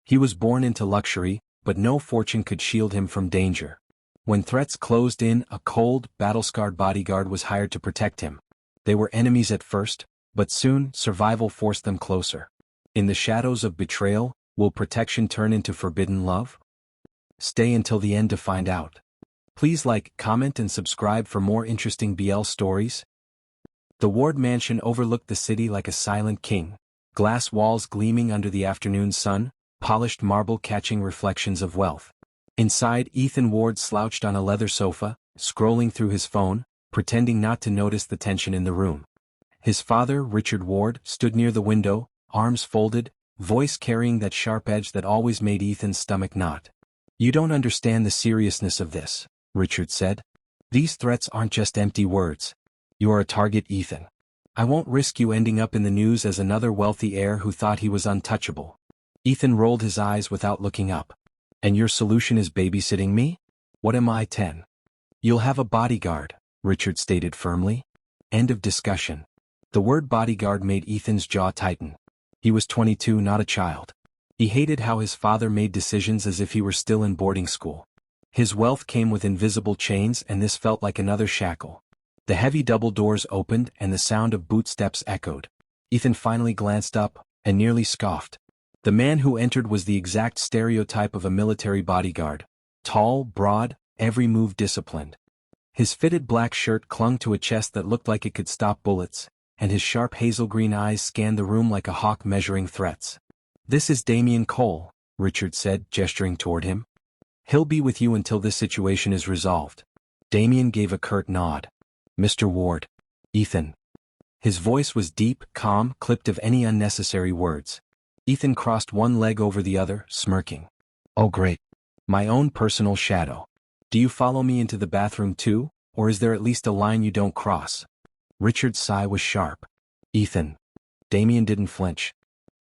He was born into luxury, but no fortune could shield him from danger. When threats closed in, a cold, battle-scarred bodyguard was hired to protect him. They were enemies at first, but soon, survival forced them closer. In the shadows of betrayal, will protection turn into forbidden love? Stay until the end to find out. Please like, comment and subscribe for more interesting BL stories. The Ward mansion overlooked the city like a silent king, glass walls gleaming under the afternoon sun, polished marble catching reflections of wealth. Inside, Ethan Ward slouched on a leather sofa, scrolling through his phone, pretending not to notice the tension in the room. His father, Richard Ward, stood near the window, arms folded, voice carrying that sharp edge that always made Ethan's stomach knot. "You don't understand the seriousness of this," Richard said. "These threats aren't just empty words. You are a target, Ethan. I won't risk you ending up in the news as another wealthy heir who thought he was untouchable." Ethan rolled his eyes without looking up. "And your solution is babysitting me? What am I, 10? You'll have a bodyguard," Richard stated firmly. End of discussion. The word bodyguard made Ethan's jaw tighten. He was 22, not a child. He hated how his father made decisions as if he were still in boarding school. His wealth came with invisible chains, and this felt like another shackle. The heavy double doors opened and the sound of bootsteps echoed. Ethan finally glanced up and nearly scoffed. The man who entered was the exact stereotype of a military bodyguard. Tall, broad, every move disciplined. His fitted black shirt clung to a chest that looked like it could stop bullets, and his sharp hazel-green eyes scanned the room like a hawk measuring threats. "This is Damian Cole," Richard said, gesturing toward him. "He'll be with you until this situation is resolved." Damian gave a curt nod. "Mr. Ward." "Ethan." His voice was deep, calm, clipped of any unnecessary words. Ethan crossed one leg over the other, smirking. "Oh great. My own personal shadow. Do you follow me into the bathroom too, or is there at least a line you don't cross?" Richard's sigh was sharp. "Ethan." Damian didn't flinch.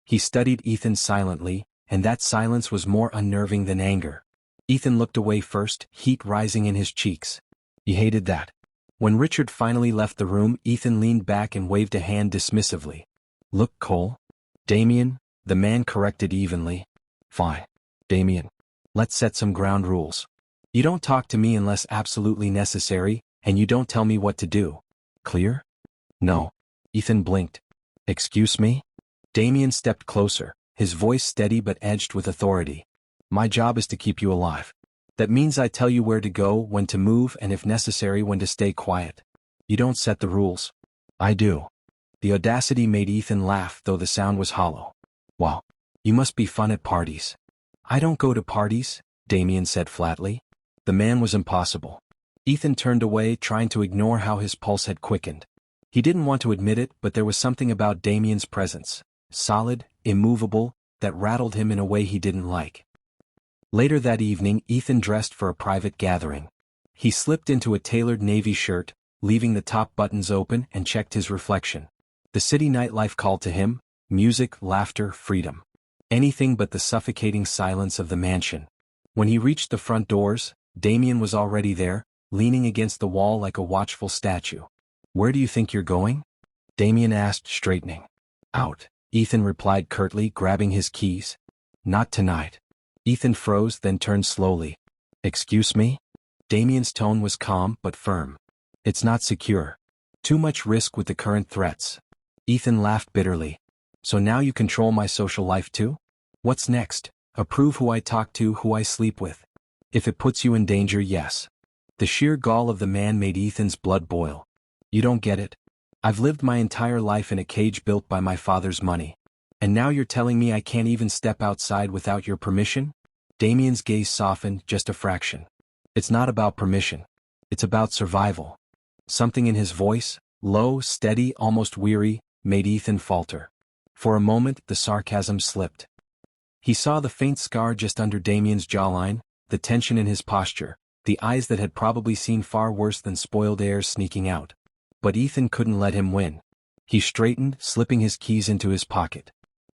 He studied Ethan silently, and that silence was more unnerving than anger. Ethan looked away first, heat rising in his cheeks. He hated that. When Richard finally left the room, Ethan leaned back and waved a hand dismissively. "Look, Cole." "Damian," the man corrected evenly. "Fine. Damian. Let's set some ground rules. You don't talk to me unless absolutely necessary, and you don't tell me what to do. Clear?" "No." Ethan blinked. "Excuse me?" Damian stepped closer, his voice steady but edged with authority. "My job is to keep you alive. That means I tell you where to go, when to move, and if necessary when to stay quiet. You don't set the rules. I do." The audacity made Ethan laugh, though the sound was hollow. "Well, you must be fun at parties." "I don't go to parties," Damian said flatly. The man was impossible. Ethan turned away, trying to ignore how his pulse had quickened. He didn't want to admit it, but there was something about Damian's presence, solid, immovable, that rattled him in a way he didn't like. Later that evening, Ethan dressed for a private gathering. He slipped into a tailored navy shirt, leaving the top buttons open, and checked his reflection. The city nightlife called to him: music, laughter, freedom. Anything but the suffocating silence of the mansion. When he reached the front doors, Damian was already there, leaning against the wall like a watchful statue. "Where do you think you're going?" Damian asked, straightening. "Out," Ethan replied curtly, grabbing his keys. "Not tonight." Ethan froze, then turned slowly. "Excuse me?" Damian's tone was calm but firm. "It's not secure. Too much risk with the current threats." Ethan laughed bitterly. "So now you control my social life too? What's next? Approve who I talk to, who I sleep with? If it puts you in danger, yes." The sheer gall of the man made Ethan's blood boil. "You don't get it. I've lived my entire life in a cage built by my father's money. And now you're telling me I can't even step outside without your permission?" Damian's gaze softened just a fraction. "It's not about permission. It's about survival." Something in his voice, low, steady, almost weary, made Ethan falter. For a moment, the sarcasm slipped. He saw the faint scar just under Damian's jawline, the tension in his posture, the eyes that had probably seen far worse than spoiled heirs sneaking out. But Ethan couldn't let him win. He straightened, slipping his keys into his pocket.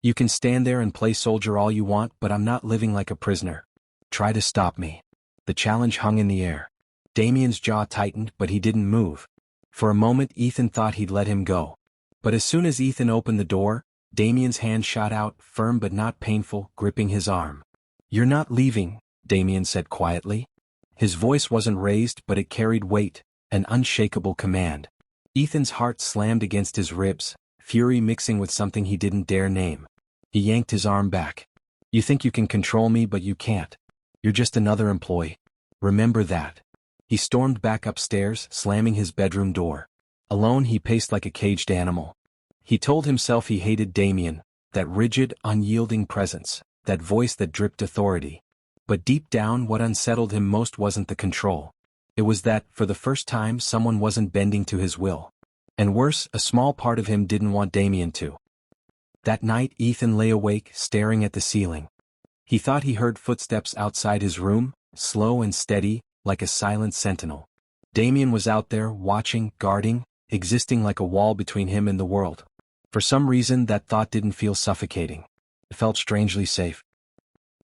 "You can stand there and play soldier all you want, but I'm not living like a prisoner. Try to stop me." The challenge hung in the air. Damian's jaw tightened, but he didn't move. For a moment Ethan thought he'd let him go. But as soon as Ethan opened the door, Damian's hand shot out, firm but not painful, gripping his arm. "You're not leaving," Damian said quietly. His voice wasn't raised but it carried weight, an unshakable command. Ethan's heart slammed against his ribs, fury mixing with something he didn't dare name. He yanked his arm back. "You think you can control me but you can't. You're just another employee. Remember that." He stormed back upstairs, slamming his bedroom door. Alone he paced like a caged animal. He told himself he hated Damian, that rigid, unyielding presence, that voice that dripped authority. But deep down what unsettled him most wasn't the control. It was that, for the first time, someone wasn't bending to his will. And worse, a small part of him didn't want Damian to. That night Ethan lay awake, staring at the ceiling. He thought he heard footsteps outside his room, slow and steady, like a silent sentinel. Damian was out there, watching, guarding, existing like a wall between him and the world. For some reason that thought didn't feel suffocating. It felt strangely safe.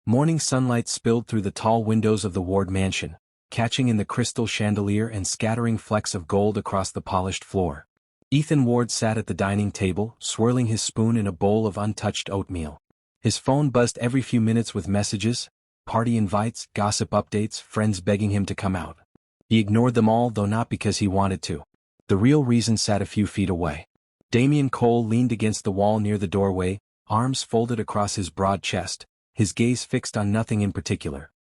Morning sunlight spilled through the tall windows of the Ward mansion, catching in the crystal chandelier and scattering flecks of gold across the polished floor. Ethan Ward sat at the dining table, swirling his spoon in a bowl of untouched oatmeal. His phone buzzed every few minutes with messages, party invites, gossip updates, friends begging him to come out. He ignored them all, though not because he wanted to. The real reason sat a few feet away. Damian Cole leaned against the wall near the doorway, arms folded across his broad chest, his gaze fixed on nothing in particular.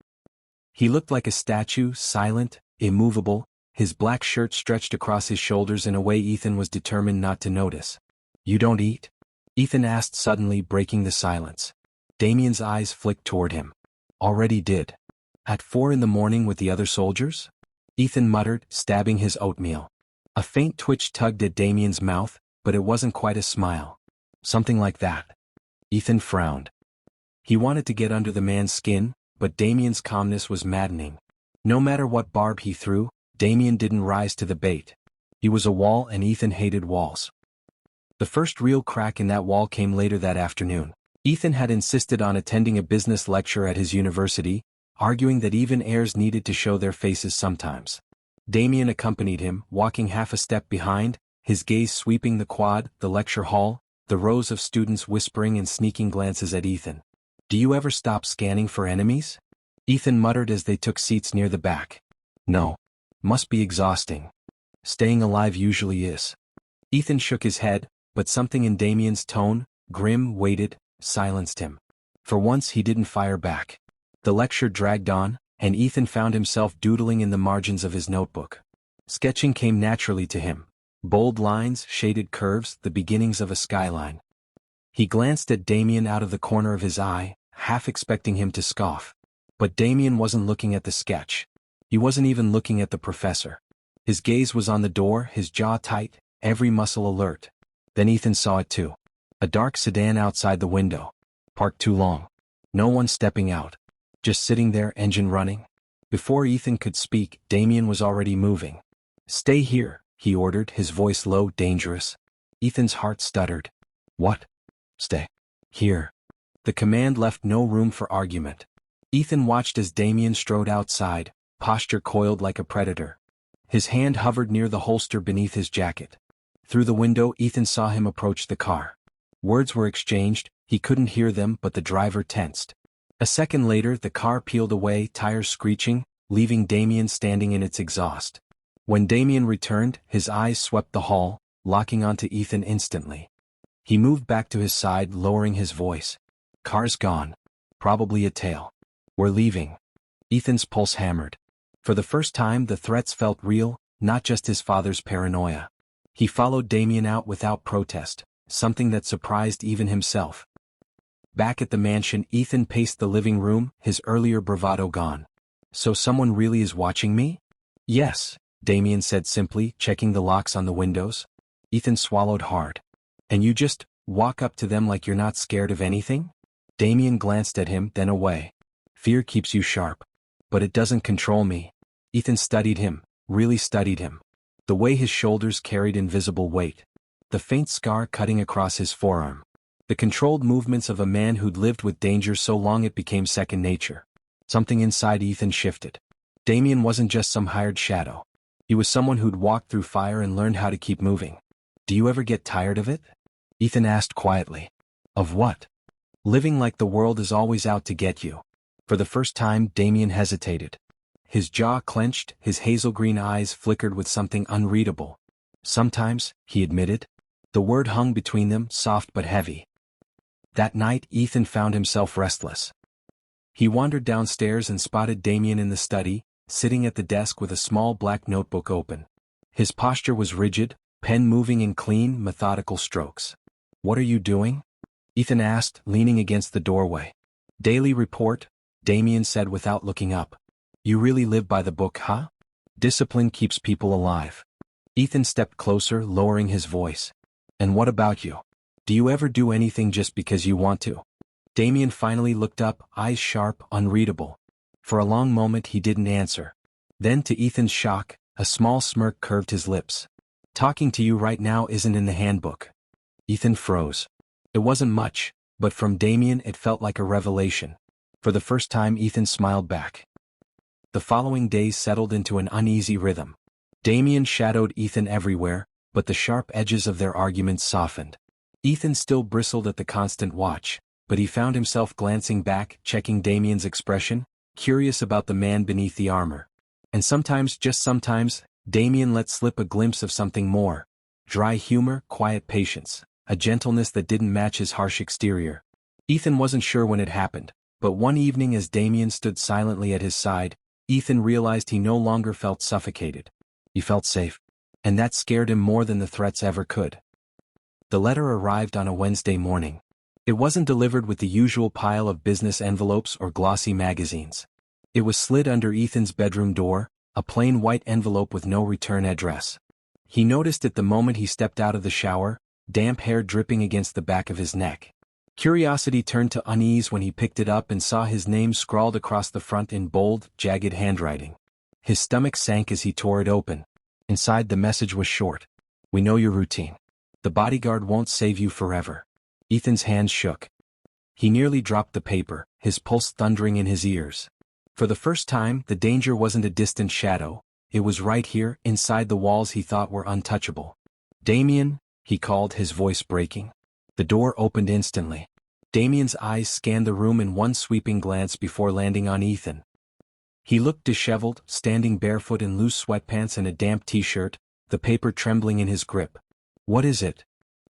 He looked like a statue, silent, immovable, his black shirt stretched across his shoulders in a way Ethan was determined not to notice. "You don't eat?" Ethan asked suddenly, breaking the silence. Damian's eyes flicked toward him. "Already did. At 4 in the morning with the other soldiers?" Ethan muttered, stabbing his oatmeal. A faint twitch tugged at Damian's mouth, but it wasn't quite a smile. "Something like that." Ethan frowned. He wanted to get under the man's skin, but Damian's calmness was maddening. No matter what barb he threw, Damian didn't rise to the bait. He was a wall and Ethan hated walls. The first real crack in that wall came later that afternoon. Ethan had insisted on attending a business lecture at his university, arguing that even heirs needed to show their faces sometimes. Damian accompanied him, walking half a step behind, his gaze sweeping the quad, the lecture hall, the rows of students whispering and sneaking glances at Ethan. "Do you ever stop scanning for enemies?" Ethan muttered as they took seats near the back. "No. Must be exhausting. Staying alive usually is." Ethan shook his head, but something in Damian's tone, grim, weighted, silenced him. For once he didn't fire back. The lecture dragged on, and Ethan found himself doodling in the margins of his notebook. Sketching came naturally to him. Bold lines, shaded curves, the beginnings of a skyline. He glanced at Damian out of the corner of his eye, half expecting him to scoff. But Damian wasn't looking at the sketch. He wasn't even looking at the professor. His gaze was on the door, his jaw tight, every muscle alert. Then Ethan saw it too. A dark sedan outside the window. Parked too long. No one stepping out. Just sitting there, engine running. Before Ethan could speak, Damian was already moving. "Stay here," he ordered, his voice low, dangerous. Ethan's heart stuttered. "What?" "Stay here." The command left no room for argument. Ethan watched as Damian strode outside, posture coiled like a predator. His hand hovered near the holster beneath his jacket. Through the window Ethan saw him approach the car. Words were exchanged, he couldn't hear them but the driver tensed. A second later the car peeled away, tires screeching, leaving Damian standing in its exhaust. When Damian returned, his eyes swept the hall, locking onto Ethan instantly. He moved back to his side, lowering his voice. "Car's gone. Probably a tail. We're leaving." Ethan's pulse hammered. For the first time the threats felt real, not just his father's paranoia. He followed Damian out without protest, something that surprised even himself. Back at the mansion Ethan paced the living room, his earlier bravado gone. "So someone really is watching me?" "Yes," Damian said simply, checking the locks on the windows. Ethan swallowed hard. "And you just walk up to them like you're not scared of anything?" Damian glanced at him, then away. "Fear keeps you sharp. But it doesn't control me." Ethan studied him, really studied him. The way his shoulders carried invisible weight. The faint scar cutting across his forearm. The controlled movements of a man who'd lived with danger so long it became second nature. Something inside Ethan shifted. Damian wasn't just some hired shadow. He was someone who'd walked through fire and learned how to keep moving. "Do you ever get tired of it?" Ethan asked quietly. Of what? Living like the world is always out to get you. For the first time, Damian hesitated. His jaw clenched, his hazel green eyes flickered with something unreadable. Sometimes, he admitted. The word hung between them, soft but heavy. That night, Ethan found himself restless. He wandered downstairs and spotted Damian in the study, sitting at the desk with a small black notebook open. His posture was rigid, pen moving in clean, methodical strokes. "What are you doing?" Ethan asked, leaning against the doorway. "Daily report," Damian said without looking up. "You really live by the book, huh? Discipline keeps people alive." Ethan stepped closer, lowering his voice. "And what about you? Do you ever do anything just because you want to?" Damian finally looked up, eyes sharp, unreadable. For a long moment he didn't answer. Then, to Ethan's shock, a small smirk curved his lips. "Talking to you right now isn't in the handbook." Ethan froze. It wasn't much, but from Damian it felt like a revelation. For the first time Ethan smiled back. The following days settled into an uneasy rhythm. Damian shadowed Ethan everywhere, but the sharp edges of their arguments softened. Ethan still bristled at the constant watch, but he found himself glancing back, checking Damian's expression, curious about the man beneath the armor. And sometimes, just sometimes, Damian let slip a glimpse of something more. Dry humor, quiet patience, a gentleness that didn't match his harsh exterior. Ethan wasn't sure when it happened, but one evening as Damian stood silently at his side, Ethan realized he no longer felt suffocated. He felt safe. And that scared him more than the threats ever could. The letter arrived on a Wednesday morning. It wasn't delivered with the usual pile of business envelopes or glossy magazines. It was slid under Ethan's bedroom door, a plain white envelope with no return address. He noticed it the moment he stepped out of the shower, damp hair dripping against the back of his neck. Curiosity turned to unease when he picked it up and saw his name scrawled across the front in bold, jagged handwriting. His stomach sank as he tore it open. Inside the message was short. "We know your routine. The bodyguard won't save you forever." Ethan's hands shook. He nearly dropped the paper, his pulse thundering in his ears. For the first time, the danger wasn't a distant shadow, it was right here, inside the walls he thought were untouchable. "Damian," he called, his voice breaking. The door opened instantly. Damian's eyes scanned the room in one sweeping glance before landing on Ethan. He looked disheveled, standing barefoot in loose sweatpants and a damp t-shirt, the paper trembling in his grip. "What is it?"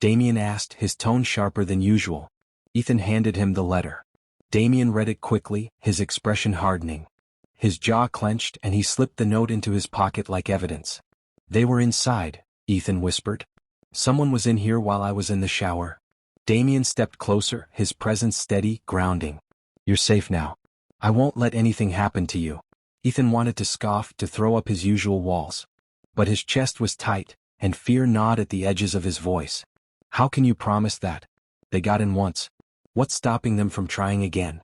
Damian asked, his tone sharper than usual. Ethan handed him the letter. Damian read it quickly, his expression hardening. His jaw clenched and he slipped the note into his pocket like evidence. "They were inside," Ethan whispered. "Someone was in here while I was in the shower." Damian stepped closer, his presence steady, grounding. "You're safe now. I won't let anything happen to you." Ethan wanted to scoff, to throw up his usual walls. But his chest was tight, and fear gnawed at the edges of his voice. "How can you promise that? They got in once. What's stopping them from trying again?"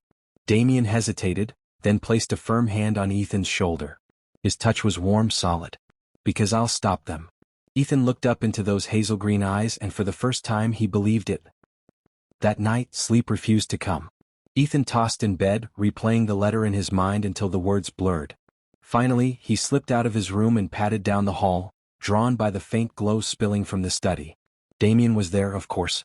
Damian hesitated, then placed a firm hand on Ethan's shoulder. His touch was warm, solid. "Because I'll stop them." Ethan looked up into those hazel green eyes and for the first time he believed it. That night, sleep refused to come. Ethan tossed in bed, replaying the letter in his mind until the words blurred. Finally, he slipped out of his room and padded down the hall, drawn by the faint glow spilling from the study. Damian was there, of course.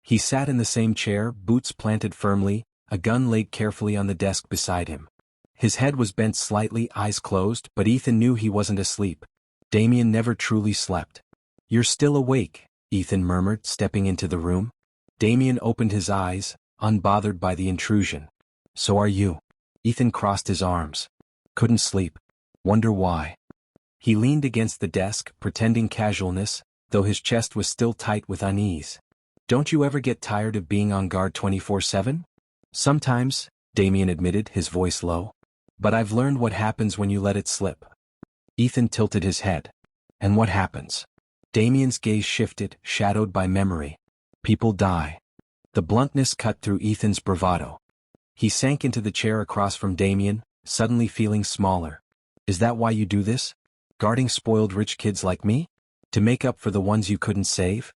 He sat in the same chair, boots planted firmly, a gun laid carefully on the desk beside him. His head was bent slightly, eyes closed, but Ethan knew he wasn't asleep. Damian never truly slept. "You're still awake," Ethan murmured, stepping into the room. Damian opened his eyes, unbothered by the intrusion. "So are you." Ethan crossed his arms. "Couldn't sleep. Wonder why." He leaned against the desk, pretending casualness, though his chest was still tight with unease. "Don't you ever get tired of being on guard 24/7? "Sometimes," Damian admitted, his voice low. "But I've learned what happens when you let it slip." Ethan tilted his head. "And what happens?" Damian's gaze shifted, shadowed by memory. "People die." The bluntness cut through Ethan's bravado. He sank into the chair across from Damian, suddenly feeling smaller. "Is that why you do this? Guarding spoiled rich kids like me? To make up for the ones you couldn't save?"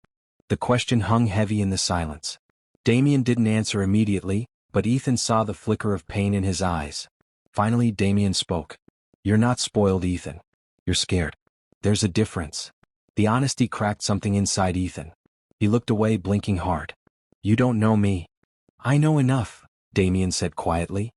The question hung heavy in the silence. Damian didn't answer immediately, but Ethan saw the flicker of pain in his eyes. Finally Damian spoke. "You're not spoiled, Ethan. You're scared. There's a difference." The honesty cracked something inside Ethan. He looked away, blinking hard. You don't know me. I know enough, Damian said quietly.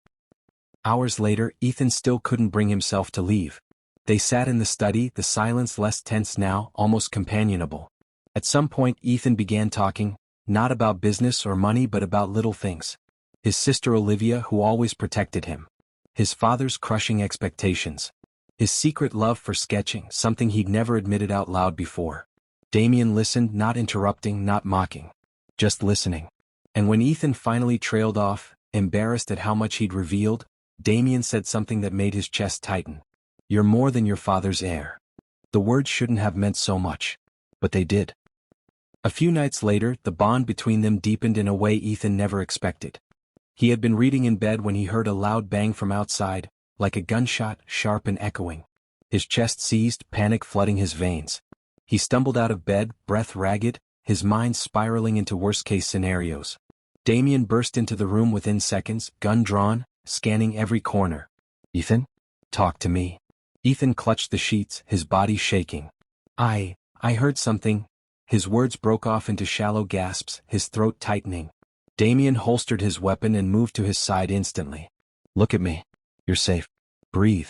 Hours later, Ethan still couldn't bring himself to leave. They sat in the study, the silence less tense now, almost companionable. At some point Ethan began talking, not about business or money but about little things. His sister Olivia, who always protected him. His father's crushing expectations. His secret love for sketching, something he'd never admitted out loud before. Damian listened, not interrupting, not mocking. Just listening. And when Ethan finally trailed off, embarrassed at how much he'd revealed, Damian said something that made his chest tighten. You're more than your father's heir. The words shouldn't have meant so much. But they did. A few nights later, the bond between them deepened in a way Ethan never expected. He had been reading in bed when he heard a loud bang from outside, like a gunshot, sharp and echoing. His chest seized, panic flooding his veins. He stumbled out of bed, breath ragged, his mind spiraling into worst-case scenarios. Damian burst into the room within seconds, gun drawn, scanning every corner. Ethan? Talk to me. Ethan clutched the sheets, his body shaking. I heard something. His words broke off into shallow gasps, his throat tightening. Damian holstered his weapon and moved to his side instantly. Look at me. You're safe. Breathe.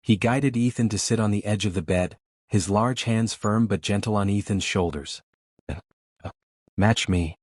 He guided Ethan to sit on the edge of the bed, his large hands firm but gentle on Ethan's shoulders. Match me.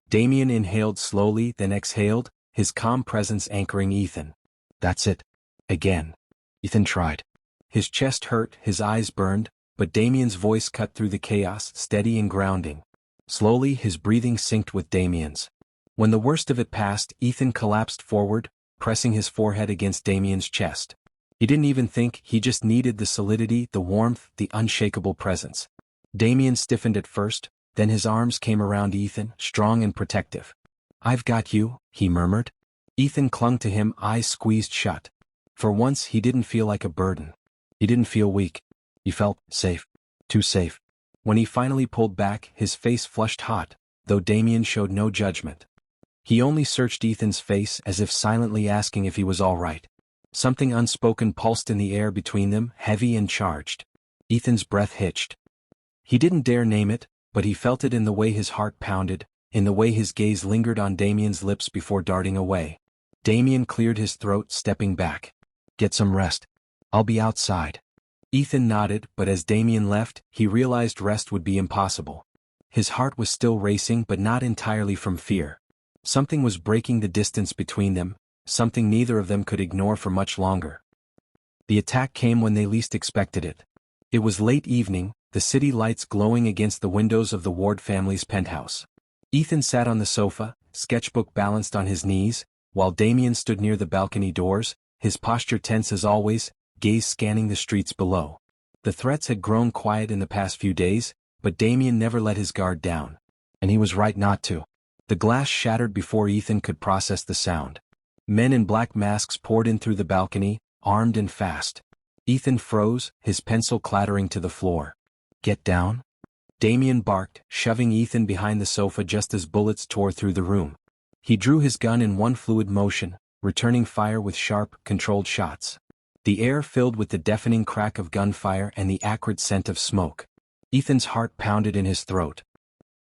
Damian inhaled slowly, then exhaled, his calm presence anchoring Ethan. That's it. Again. Ethan tried. His chest hurt, his eyes burned, but Damian's voice cut through the chaos, steady and grounding. Slowly, his breathing synced with Damian's. When the worst of it passed, Ethan collapsed forward, pressing his forehead against Damian's chest. He didn't even think, he just needed the solidity, the warmth, the unshakable presence. Damian stiffened at first, then his arms came around Ethan, strong and protective. I've got you, he murmured. Ethan clung to him, eyes squeezed shut. For once he didn't feel like a burden. He didn't feel weak. He felt safe. Too safe. When he finally pulled back, his face flushed hot, though Damian showed no judgment. He only searched Ethan's face as if silently asking if he was all right. Something unspoken pulsed in the air between them, heavy and charged. Ethan's breath hitched. He didn't dare name it, but he felt it in the way his heart pounded, in the way his gaze lingered on Damian's lips before darting away. Damian cleared his throat, stepping back. Get some rest. I'll be outside. Ethan nodded, but as Damian left, he realized rest would be impossible. His heart was still racing, but not entirely from fear. Something was breaking the distance between them, something neither of them could ignore for much longer. The attack came when they least expected it. It was late evening, the city lights glowing against the windows of the Ward family's penthouse. Ethan sat on the sofa, sketchbook balanced on his knees, while Damian stood near the balcony doors, his posture tense as always, gaze scanning the streets below. The threats had grown quiet in the past few days, but Damian never let his guard down. And he was right not to. The glass shattered before Ethan could process the sound. Men in black masks poured in through the balcony, armed and fast. Ethan froze, his pencil clattering to the floor. Get down? Damian barked, shoving Ethan behind the sofa just as bullets tore through the room. He drew his gun in one fluid motion, returning fire with sharp, controlled shots. The air filled with the deafening crack of gunfire and the acrid scent of smoke. Ethan's heart pounded in his throat.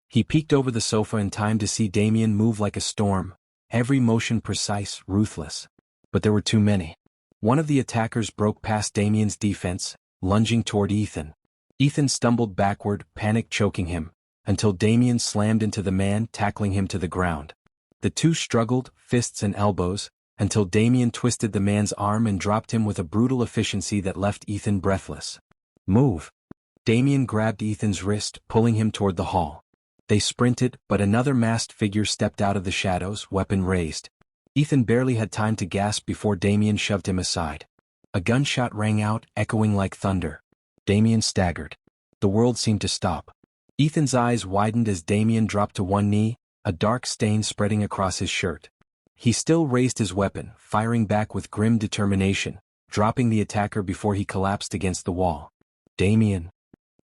He peeked over the sofa in time to see Damian move like a storm, every motion precise, ruthless. But there were too many. One of the attackers broke past Damian's defense, lunging toward Ethan. Ethan stumbled backward, panic choking him, until Damian slammed into the man, tackling him to the ground. The two struggled, fists and elbows, until Damian twisted the man's arm and dropped him with a brutal efficiency that left Ethan breathless. Move! Damian grabbed Ethan's wrist, pulling him toward the hall. They sprinted, but another masked figure stepped out of the shadows, weapon raised. Ethan barely had time to gasp before Damian shoved him aside. A gunshot rang out, echoing like thunder. Damian staggered. The world seemed to stop. Ethan's eyes widened as Damian dropped to one knee, a dark stain spreading across his shirt. He still raised his weapon, firing back with grim determination, dropping the attacker before he collapsed against the wall. Damian.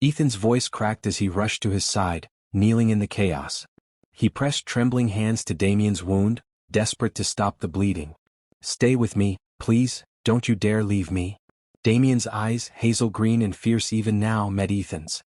Ethan's voice cracked as he rushed to his side, kneeling in the chaos. He pressed trembling hands to Damian's wound, desperate to stop the bleeding. Stay with me, please, don't you dare leave me. Damian's eyes, hazel green and fierce even now, met Ethan's.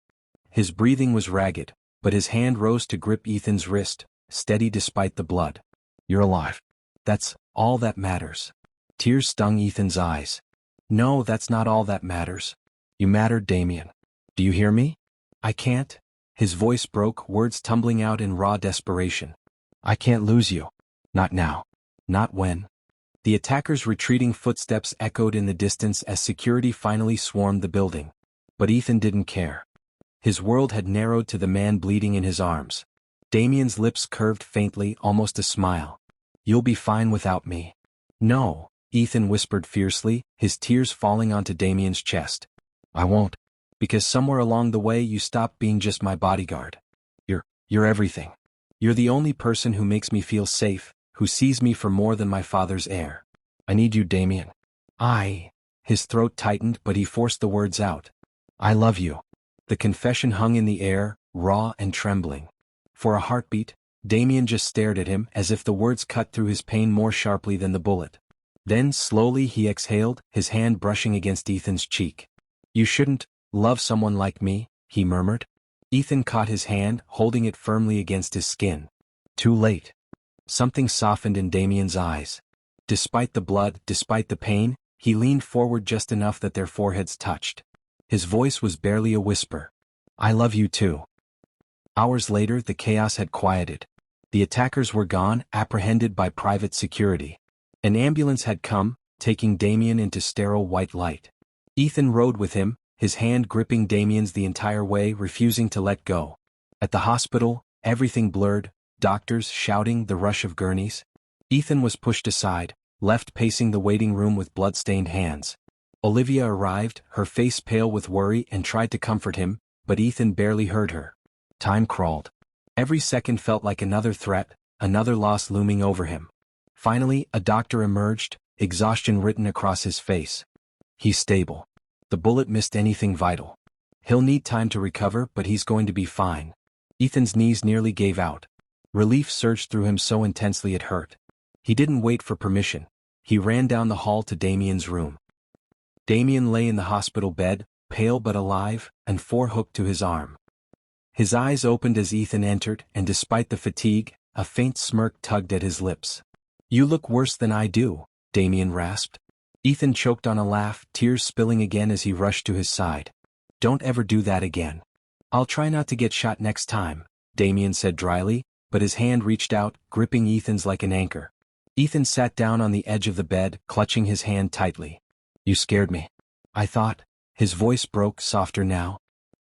His breathing was ragged, but his hand rose to grip Ethan's wrist, steady despite the blood. You're alive. That's all that matters. Tears stung Ethan's eyes. No, that's not all that matters. You matter, Damian. Do you hear me? I can't. His voice broke, words tumbling out in raw desperation. I can't lose you. Not now. Not when. The attacker's retreating footsteps echoed in the distance as security finally swarmed the building. But Ethan didn't care. His world had narrowed to the man bleeding in his arms. Damian's lips curved faintly, almost a smile. You'll be fine without me. No, Ethan whispered fiercely, his tears falling onto Damian's chest. I won't. Because somewhere along the way you stopped being just my bodyguard. You're everything. You're the only person who makes me feel safe, who sees me for more than my father's heir. I need you, Damian. His throat tightened, but he forced the words out. I love you. The confession hung in the air, raw and trembling. For a heartbeat, Damian just stared at him as if the words cut through his pain more sharply than the bullet. Then slowly he exhaled, his hand brushing against Ethan's cheek. You shouldn't love someone like me, he murmured. Ethan caught his hand, holding it firmly against his skin. Too late. Something softened in Damian's eyes. Despite the blood, despite the pain, he leaned forward just enough that their foreheads touched. His voice was barely a whisper. I love you too. Hours later, the chaos had quieted. The attackers were gone, apprehended by private security. An ambulance had come, taking Damian into sterile white light. Ethan rode with him, his hand gripping Damian's the entire way, refusing to let go. At the hospital, everything blurred, doctors shouting, the rush of gurneys. Ethan was pushed aside, left pacing the waiting room with blood-stained hands. Olivia arrived, her face pale with worry, and tried to comfort him, but Ethan barely heard her. Time crawled. Every second felt like another threat, another loss looming over him. Finally, a doctor emerged, exhaustion written across his face. He's stable. The bullet missed anything vital. He'll need time to recover, but he's going to be fine. Ethan's knees nearly gave out. Relief surged through him so intensely it hurt. He didn't wait for permission. He ran down the hall to Damian's room. Damian lay in the hospital bed, pale but alive, and four hooked to his arm. His eyes opened as Ethan entered, and despite the fatigue, a faint smirk tugged at his lips. You look worse than I do, Damian rasped. Ethan choked on a laugh, tears spilling again as he rushed to his side. Don't ever do that again. I'll try not to get shot next time, Damian said dryly, but his hand reached out, gripping Ethan's like an anchor. Ethan sat down on the edge of the bed, clutching his hand tightly. You scared me. I thought, his voice broke, softer now.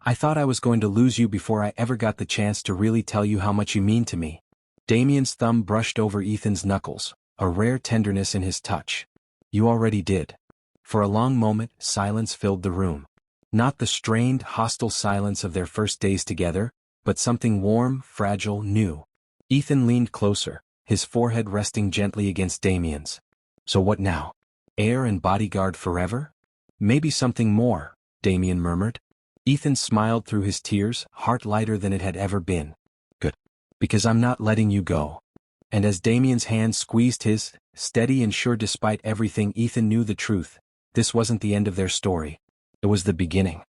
I thought I was going to lose you before I ever got the chance to really tell you how much you mean to me. Damian's thumb brushed over Ethan's knuckles, a rare tenderness in his touch. You already did. For a long moment, silence filled the room. Not the strained, hostile silence of their first days together, but something warm, fragile, new. Ethan leaned closer, his forehead resting gently against Damian's. So what now? Heir and bodyguard forever? Maybe something more, Damian murmured. Ethan smiled through his tears, heart lighter than it had ever been. Good. Because I'm not letting you go. And as Damian's hand squeezed his, steady and sure despite everything, Ethan knew the truth. This wasn't the end of their story. It was the beginning.